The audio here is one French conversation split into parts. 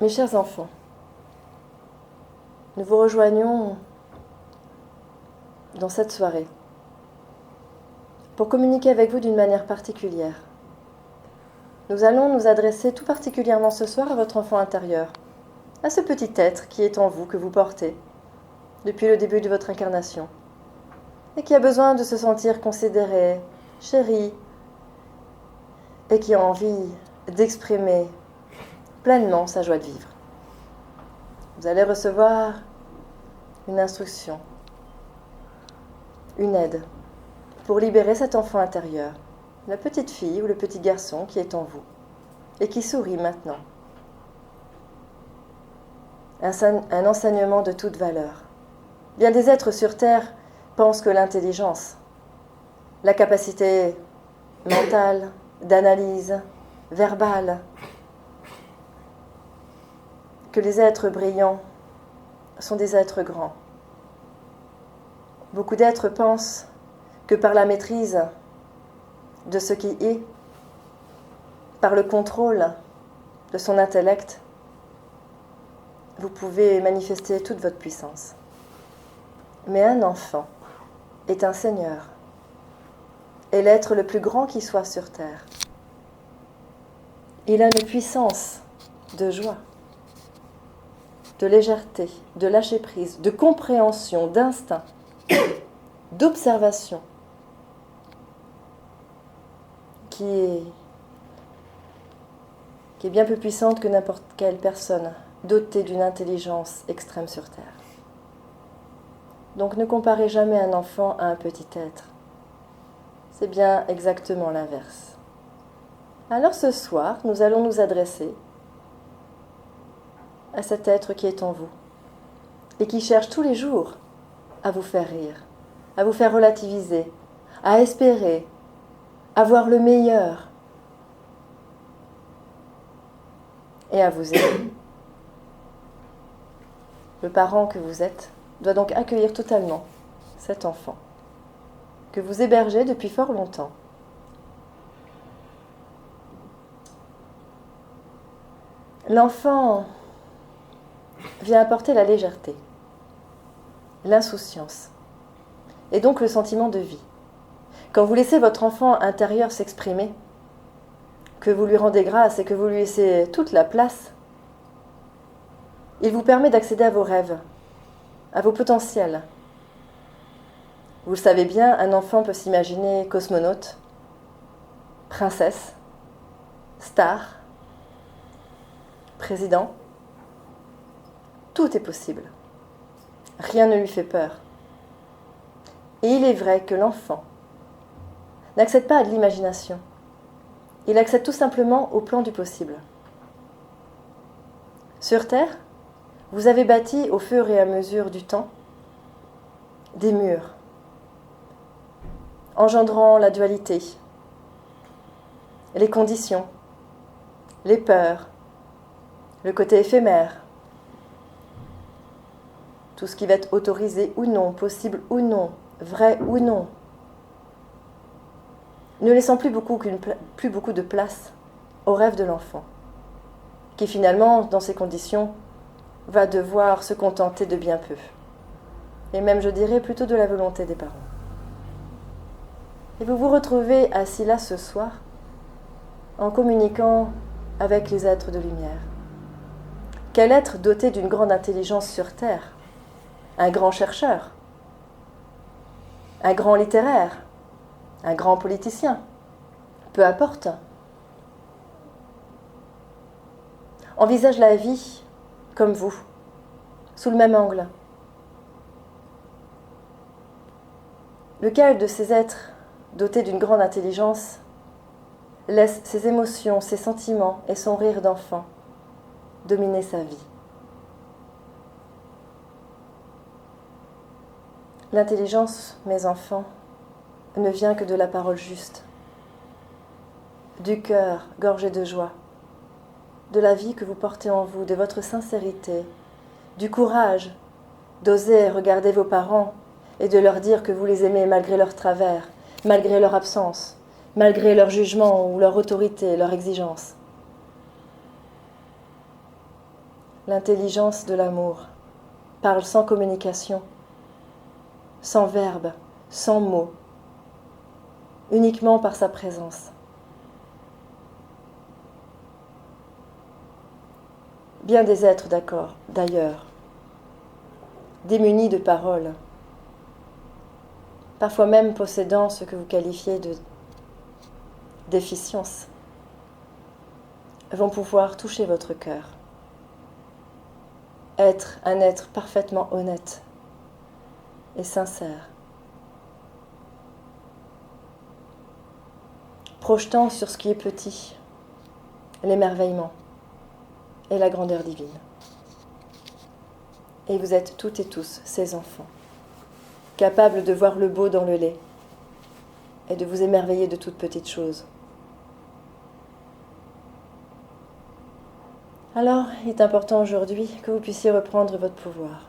Mes chers enfants, nous vous rejoignons dans cette soirée pour communiquer avec vous d'une manière particulière. Nous allons nous adresser tout particulièrement ce soir à votre enfant intérieur, à ce petit être qui est en vous, que vous portez depuis le début de votre incarnation et qui a besoin de se sentir considéré, chéri et qui a envie d'exprimer pleinement sa joie de vivre. Vous allez recevoir une instruction, une aide pour libérer cet enfant intérieur, la petite fille ou le petit garçon qui est en vous et qui sourit maintenant. Un enseignement de toute valeur. Bien des êtres sur Terre pensent que l'intelligence, la capacité mentale, d'analyse, verbale, que les êtres brillants sont des êtres grands. Beaucoup d'êtres pensent que par la maîtrise de ce qui est, par le contrôle de son intellect, vous pouvez manifester toute votre puissance. Mais un enfant est un seigneur, est l'être le plus grand qui soit sur terre. Il a une puissance de joie, de légèreté, de lâcher-prise, de compréhension, d'instinct, d'observation, qui est bien plus puissante que n'importe quelle personne dotée d'une intelligence extrême sur Terre. Donc ne comparez jamais un enfant à un petit être. C'est bien exactement l'inverse. Alors ce soir, nous allons nous adresser à cet être qui est en vous et qui cherche tous les jours à vous faire rire, à vous faire relativiser, à espérer, à voir le meilleur et à vous aimer. Le parent que vous êtes doit donc accueillir totalement cet enfant que vous hébergez depuis fort longtemps. L'enfant vient apporter la légèreté, l'insouciance et donc le sentiment de vie. Quand vous laissez votre enfant intérieur s'exprimer, que vous lui rendez grâce et que vous lui laissez toute la place, il vous permet d'accéder à vos rêves, à vos potentiels. Vous le savez bien, un enfant peut s'imaginer cosmonaute, princesse, star, président. Tout est possible. Rien ne lui fait peur. Et il est vrai que l'enfant n'accède pas à de l'imagination. Il accède tout simplement au plan du possible. Sur Terre, vous avez bâti au fur et à mesure du temps des murs, engendrant la dualité, les conditions, les peurs, le côté éphémère, tout ce qui va être autorisé ou non, possible ou non, vrai ou non, ne laissant plus beaucoup de place au rêve de l'enfant, qui finalement, dans ces conditions, va devoir se contenter de bien peu, et même, je dirais, plutôt de la volonté des parents. Et vous vous retrouvez assis là ce soir, en communiquant avec les êtres de lumière. Quel être doté d'une grande intelligence sur Terre, un grand chercheur, un grand littéraire, un grand politicien, peu importe, envisage la vie comme vous, sous le même angle. Lequel de ces êtres dotés d'une grande intelligence laisse ses émotions, ses sentiments et son rire d'enfant dominer sa vie? L'intelligence, mes enfants, ne vient que de la parole juste, du cœur gorgé de joie, de la vie que vous portez en vous, de votre sincérité, du courage d'oser regarder vos parents et de leur dire que vous les aimez malgré leurs travers, malgré leur absence, malgré leur jugement ou leur autorité, leur exigence. l'intelligence de l'amour, parle sans communication, sans verbe, sans mots, uniquement par sa présence. Bien des êtres d'accord, d'ailleurs, démunis de paroles, parfois même possédant ce que vous qualifiez de déficience, vont pouvoir toucher votre cœur, être un être parfaitement honnête et sincère, projetant sur ce qui est petit l'émerveillement et la grandeur divine. Et vous êtes toutes et tous ces enfants, capables de voir le beau dans le laid et de vous émerveiller de toutes petites choses. Alors, il est important aujourd'hui que vous puissiez reprendre votre pouvoir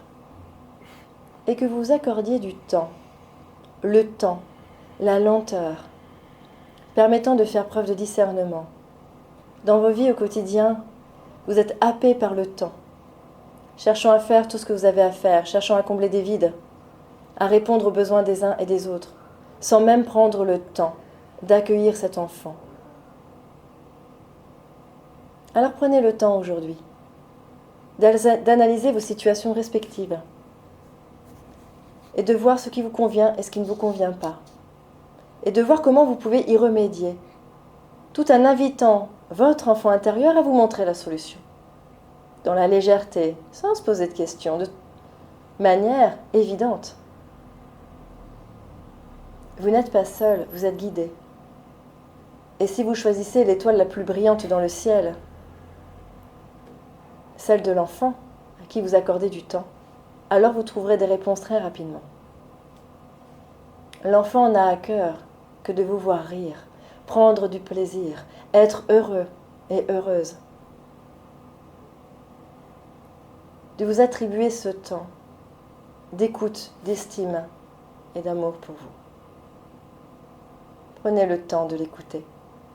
et que vous vous accordiez du temps, le temps, la lenteur, permettant de faire preuve de discernement. Dans vos vies au quotidien, vous êtes happés par le temps, cherchant à faire tout ce que vous avez à faire, cherchant à combler des vides, à répondre aux besoins des uns et des autres, sans même prendre le temps d'accueillir cet enfant. Alors prenez le temps aujourd'hui d'analyser vos situations respectives et de voir ce qui vous convient et ce qui ne vous convient pas, et de voir comment vous pouvez y remédier, tout en invitant votre enfant intérieur à vous montrer la solution, dans la légèreté, sans se poser de questions, de manière évidente. Vous n'êtes pas seul, vous êtes guidé. Et si vous choisissez l'étoile la plus brillante dans le ciel, celle de l'enfant, à qui vous accordez du temps, alors vous trouverez des réponses très rapidement. L'enfant n'a à cœur que de vous voir rire, prendre du plaisir, être heureux et heureuse. De vous attribuer ce temps d'écoute, d'estime et d'amour pour vous. Prenez le temps de l'écouter.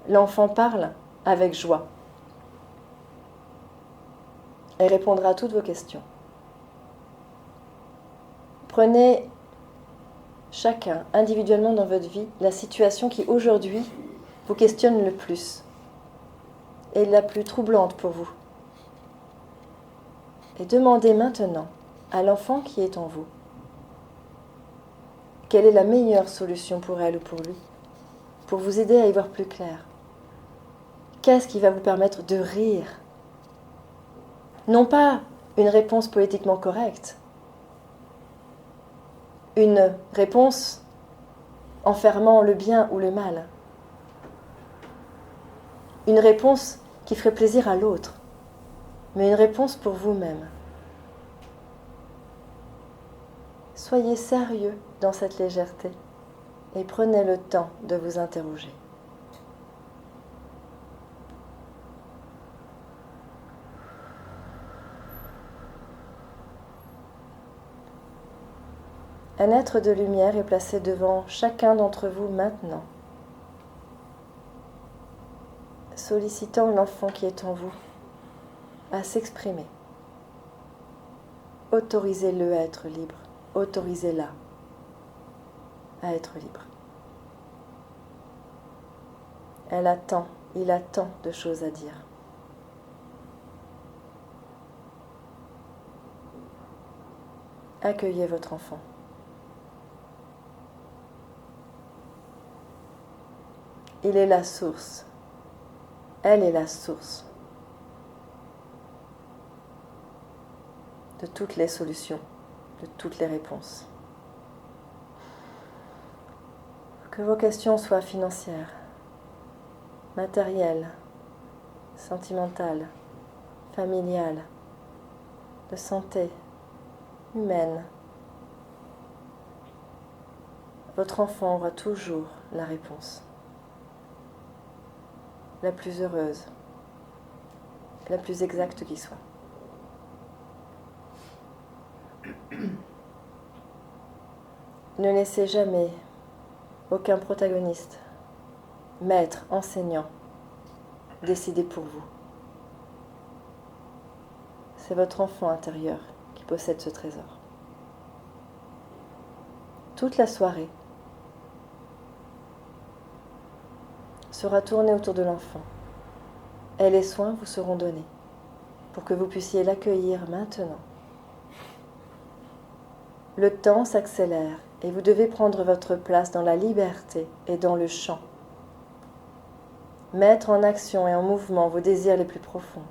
L'enfant parle avec joie et répondra à toutes vos questions. Prenez chacun, individuellement dans votre vie, la situation qui aujourd'hui vous questionne le plus et la plus troublante pour vous. Et demandez maintenant à l'enfant qui est en vous quelle est la meilleure solution pour elle ou pour lui, pour vous aider à y voir plus clair. Qu'est-ce qui va vous permettre de rire? Non pas une réponse politiquement correcte, une réponse enfermant le bien ou le mal, une réponse qui ferait plaisir à l'autre, mais une réponse pour vous-même. Soyez sérieux dans cette légèreté et prenez le temps de vous interroger. Un être de lumière est placé devant chacun d'entre vous maintenant, sollicitant l'enfant qui est en vous à s'exprimer. Autorisez-le à être libre, autorisez-la à être libre. Elle attend, il attend de choses à dire. Accueillez votre enfant. Il est la source. Elle est la source de toutes les solutions, de toutes les réponses. Que vos questions soient financières, matérielles, sentimentales, familiales, de santé, humaine. Votre enfant aura toujours la réponse. La plus heureuse, la plus exacte qui soit. Ne laissez jamais aucun protagoniste, maître, enseignant, décider pour vous. C'est votre enfant intérieur qui possède ce trésor. Toute la soirée sera tournée autour de l'enfant et les soins vous seront donnés pour que vous puissiez l'accueillir maintenant. Le temps s'accélère et vous devez prendre votre place dans la liberté et dans le chant. Mettre en action et en mouvement vos désirs les plus profonds.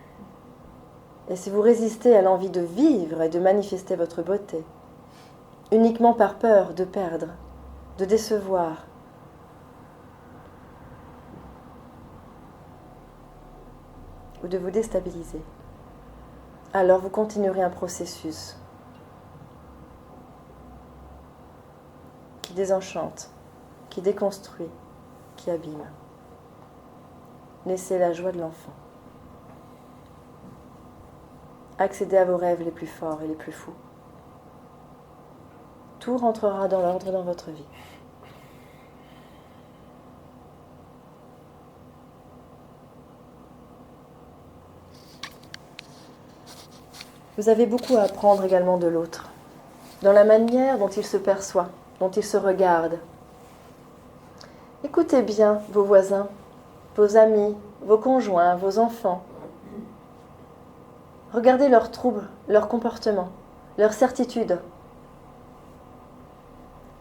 Et si vous résistez à l'envie de vivre et de manifester votre beauté, uniquement par peur de perdre, de décevoir, ou de vous déstabiliser, alors vous continuerez un processus qui désenchante, qui déconstruit, qui abîme. Laissez la joie de l'enfant. Accédez à vos rêves les plus forts et les plus fous. Tout rentrera dans l'ordre dans votre vie. Vous avez beaucoup à apprendre également de l'autre, dans la manière dont il se perçoit, dont il se regarde. Écoutez bien vos voisins, vos amis, vos conjoints, vos enfants. Regardez leurs troubles, leurs comportements, leurs certitudes.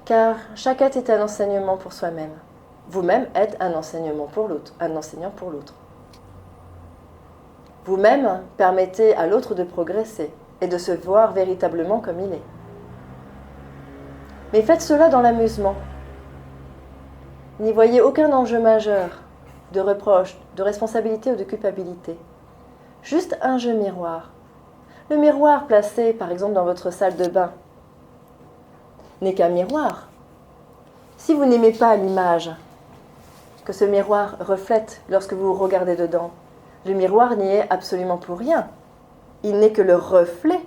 Car chaque être est un enseignement pour soi-même. Vous-même êtes un enseignement pour l'autre, un enseignant pour l'autre. Vous-même permettez à l'autre de progresser et de se voir véritablement comme il est. Mais faites cela dans l'amusement. N'y voyez aucun enjeu majeur, de reproche, de responsabilité ou de culpabilité. Juste un jeu miroir. Le miroir placé, par exemple, dans votre salle de bain n'est qu'un miroir. Si vous n'aimez pas l'image que ce miroir reflète lorsque vous regardez dedans, le miroir n'y est absolument pour rien. Il n'est que le reflet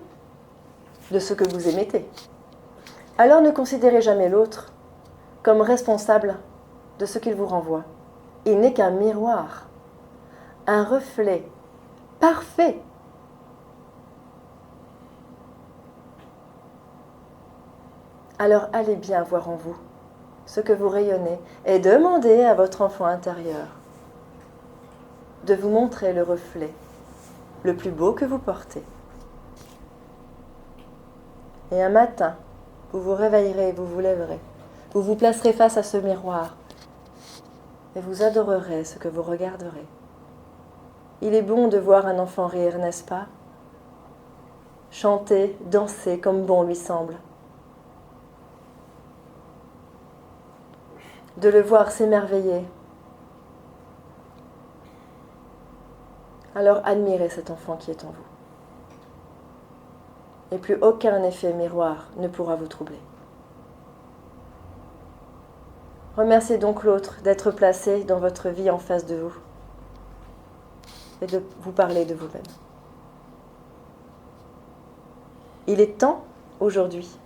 de ce que vous émettez. Alors ne considérez jamais l'autre comme responsable de ce qu'il vous renvoie. Il n'est qu'un miroir, un reflet parfait. Alors allez bien voir en vous ce que vous rayonnez et demandez à votre enfant intérieur de vous montrer le reflet le plus beau que vous portez. Et un matin, vous vous réveillerez, vous vous lèverez, vous vous placerez face à ce miroir et vous adorerez ce que vous regarderez. Il est bon de voir un enfant rire, n'est-ce pas? Chanter, danser comme bon lui semble. De le voir s'émerveiller. Alors admirez cet enfant qui est en vous. Et plus aucun effet miroir ne pourra vous troubler. Remerciez donc l'autre d'être placé dans votre vie en face de vous et de vous parler de vous-même. Il est temps, aujourd'hui,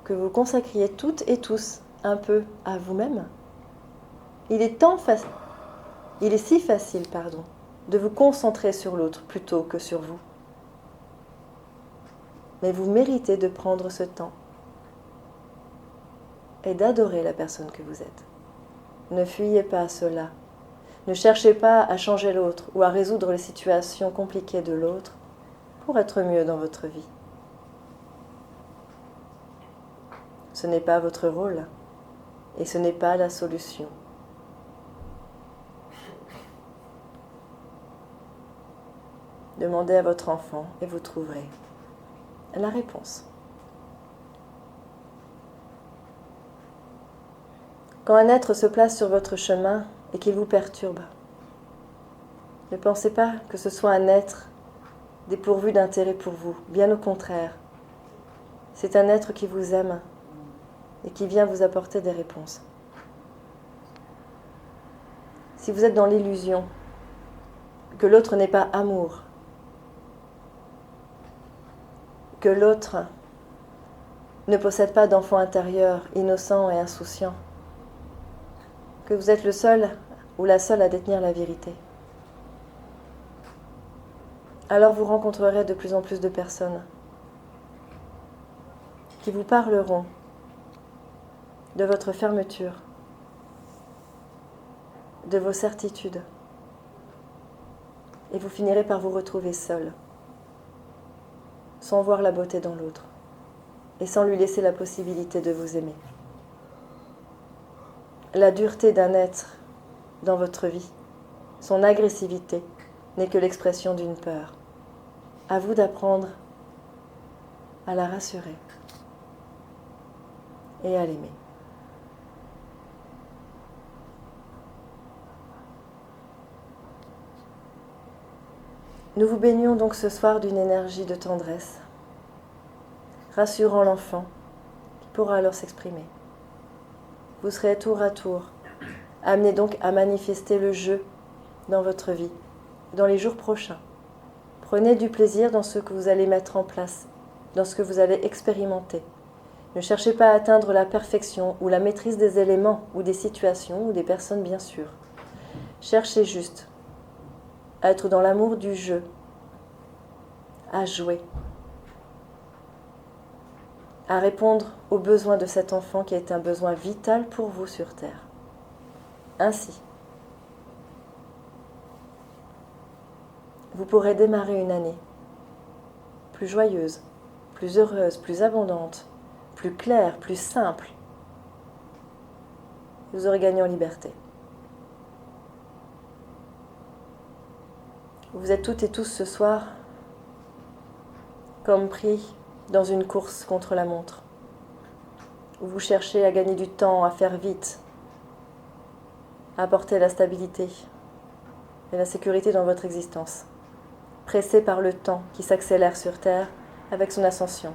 que vous consacriez toutes et tous un peu à vous-même. Il est si facile, de vous concentrer sur l'autre plutôt que sur vous. Mais vous méritez de prendre ce temps et d'adorer la personne que vous êtes. Ne fuyez pas cela. Ne cherchez pas à changer l'autre ou à résoudre les situations compliquées de l'autre pour être mieux dans votre vie. Ce n'est pas votre rôle et ce n'est pas la solution. Demandez à votre enfant et vous trouverez la réponse. Quand un être se place sur votre chemin et qu'il vous perturbe, ne pensez pas que ce soit un être dépourvu d'intérêt pour vous. Bien au contraire, c'est un être qui vous aime et qui vient vous apporter des réponses. Si vous êtes dans l'illusion que l'autre n'est pas amour, que l'autre ne possède pas d'enfant intérieur, innocent et insouciant, que vous êtes le seul ou la seule à détenir la vérité, alors vous rencontrerez de plus en plus de personnes qui vous parleront de votre fermeture, de vos certitudes, et vous finirez par vous retrouver seul, sans voir la beauté dans l'autre, et sans lui laisser la possibilité de vous aimer. La dureté d'un être dans votre vie, son agressivité, n'est que l'expression d'une peur. À vous d'apprendre à la rassurer et à l'aimer. Nous vous baignons donc ce soir d'une énergie de tendresse, rassurant l'enfant qui pourra alors s'exprimer. Vous serez tour à tour amenés donc à manifester le jeu dans votre vie, dans les jours prochains. Prenez du plaisir dans ce que vous allez mettre en place, dans ce que vous allez expérimenter. Ne cherchez pas à atteindre la perfection ou la maîtrise des éléments ou des situations ou des personnes, bien sûr. Cherchez juste à être dans l'amour du jeu, à jouer, à répondre aux besoins de cet enfant qui est un besoin vital pour vous sur Terre. Ainsi, vous pourrez démarrer une année plus joyeuse, plus heureuse, plus abondante, plus claire, plus simple. Vous aurez gagné en liberté. Vous êtes toutes et tous ce soir comme pris dans une course contre la montre, où vous cherchez à gagner du temps, à faire vite, à apporter la stabilité et la sécurité dans votre existence, pressé par le temps qui s'accélère sur Terre avec son ascension.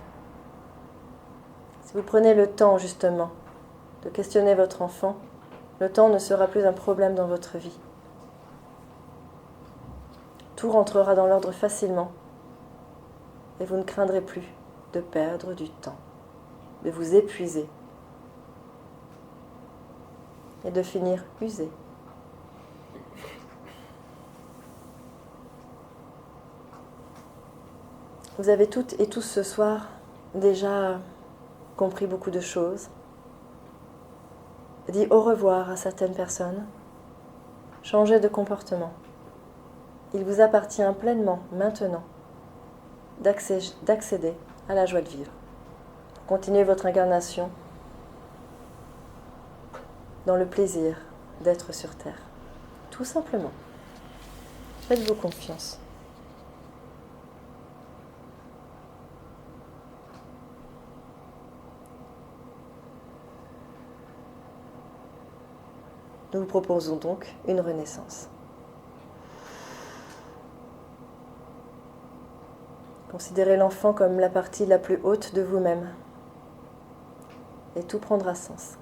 Si vous prenez le temps justement de questionner votre enfant, le temps ne sera plus un problème dans votre vie. Tout rentrera dans l'ordre facilement et vous ne craindrez plus de perdre du temps, de vous épuiser et de finir usé. Vous avez toutes et tous ce soir déjà compris beaucoup de choses, dit au revoir à certaines personnes, changé de comportement. Il vous appartient pleinement maintenant d'accéder à la joie de vivre. Continuez votre incarnation dans le plaisir d'être sur Terre. Tout simplement. Faites-vous confiance. Nous vous proposons donc une renaissance. Considérez l'enfant comme la partie la plus haute de vous-même et tout prendra sens.